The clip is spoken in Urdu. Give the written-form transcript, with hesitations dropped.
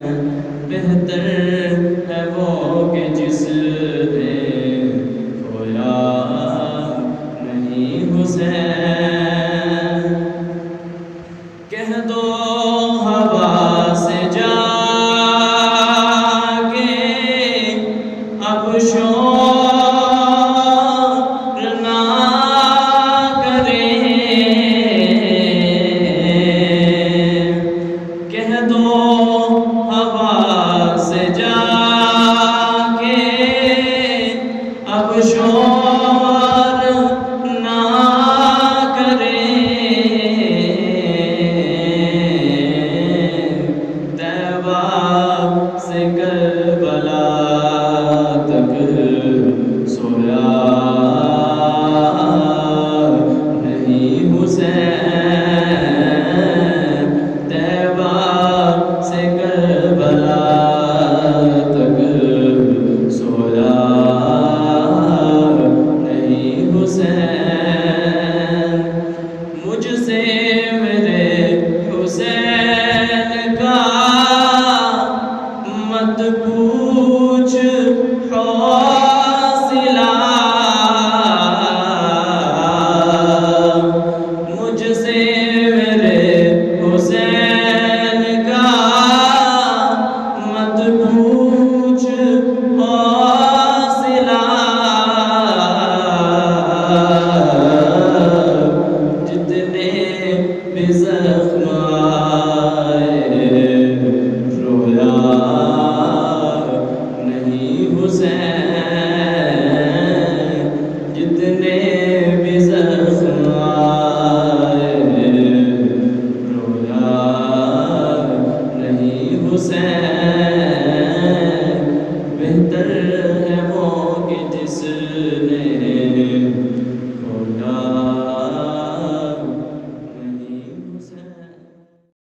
بہتر ہے وہ کہ جس نے کھویا نہیں حسین۔ کہہ دو ہوا سے جا کے اب شور نہ کرے، کہہ دو ہوا سے جا کے اب شور نہ کرے، طیبہ سے کربلا تک سویا نہیں حسین۔ طیبہ سے کربلا تک سویا نہیں حسین۔ مجھ سے میرے حسین کا مت پوچھ حوصلہ، مجھ سے میرے حسین کا مت پوچھ حوصلہ، جتنے بھی زخم آئے رویا نہیں حسین، جتنے بھی زخم آئے رویا نہیں حسین۔